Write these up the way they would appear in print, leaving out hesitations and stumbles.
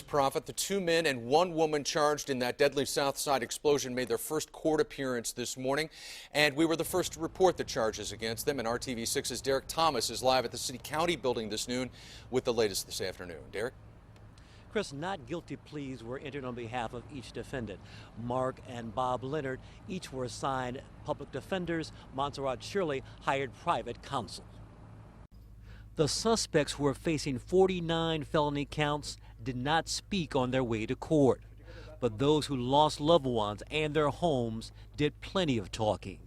Prophet, the 2 men and 1 woman charged in that deadly Southside explosion made their first court appearance this morning, and we were the first to report the charges against them. And RTV6's Derek Thomas is live at the City County building this noon with the latest this afternoon. Derek? Chris, not guilty pleas were entered on behalf of each defendant. Mark and Bob Leonard each were assigned public defenders. Montserrat Shirley hired private counsel. The suspects, who were facing 49 felony counts, did not speak on their way to court. But those who lost loved ones and their homes did plenty of talking.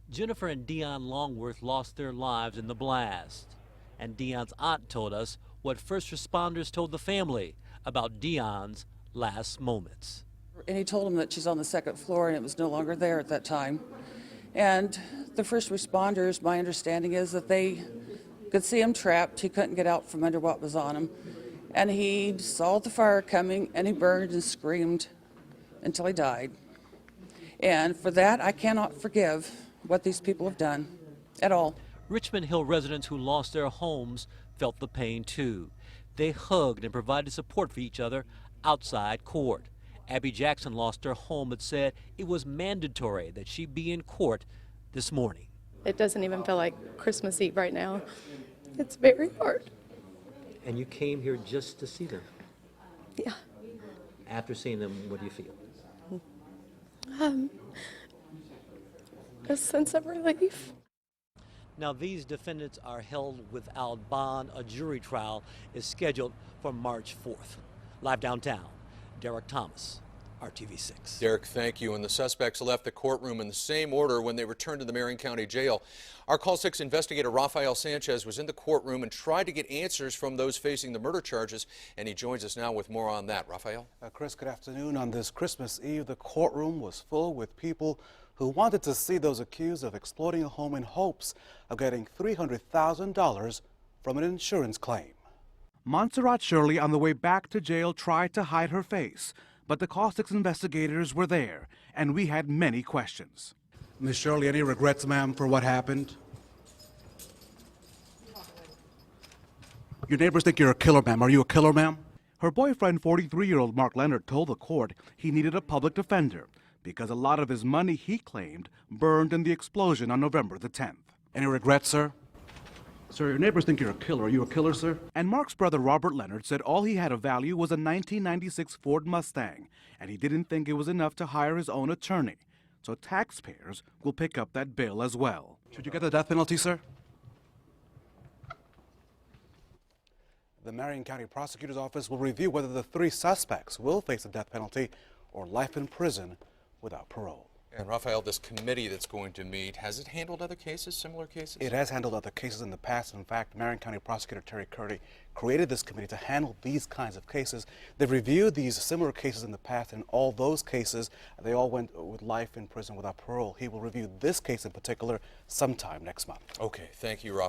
Jennifer and Dion Longworth lost their lives in the blast. And Dion's aunt told us what first responders told the family about Dion's last moments. And he told them that she's on the 2nd floor and it was no longer there at that time. And the first responders, my understanding is that they could see him trapped. He couldn't get out from under what was on him. And he saw the fire coming and he burned and screamed until he died. And for that, I cannot forgive what these people have done at all. Richmond Hill residents who lost their homes felt the pain too. They hugged and provided support for each other outside court. Abby Jackson lost her home but said it was mandatory that she be in court this morning. It doesn't even feel like Christmas Eve right now. It's very hard. And you came here just to see them? Yeah. After seeing them, what do you feel? A sense of relief. Now, these defendants are held without bond. A jury trial is scheduled for March 4th. Live downtown, Derek Thomas, RTV6. Derek, thank you. And the suspects left the courtroom in the same order when they returned to the Marion County Jail. Our Call 6 investigator Rafael Sanchez was in the courtroom and tried to get answers from those facing the murder charges, and he joins us now with more on that. Rafael? Chris, good afternoon. On this Christmas Eve, the courtroom was full with people who wanted to see those accused of exploiting a home in hopes of getting $300,000 from an insurance claim. Montserrat Shirley, on the way back to jail, tried to hide her face, but the Call 6 investigators were there, and we had many questions. Ms. Shirley, any regrets, ma'am, for what happened? Your neighbors think you're a killer, ma'am. Are you a killer, ma'am? Her boyfriend, 43-year-old Mark Leonard, told the court he needed a public defender because a lot of his money, he claimed, burned in the explosion on November the 10th. Any regrets, sir? Sir, your neighbors think you're a killer. Are you a killer, sir? And Mark's brother, Robert Leonard, said all he had of value was a 1996 Ford Mustang, and he didn't think it was enough to hire his own attorney. So taxpayers will pick up that bill as well. Should you get the death penalty, sir? The Marion County Prosecutor's Office will review whether the 3 suspects will face a death penalty or life in prison without parole. And Rafael, this committee that's going to meet, has it handled other cases, similar cases? It has handled other cases in the past. In fact, Marion County Prosecutor Terry Curdy created this committee to handle these kinds of cases. They've reviewed these similar cases in the past, and all those cases, they all went with life in prison without parole. He will review this case in particular sometime next month. Okay, thank you, Rafael.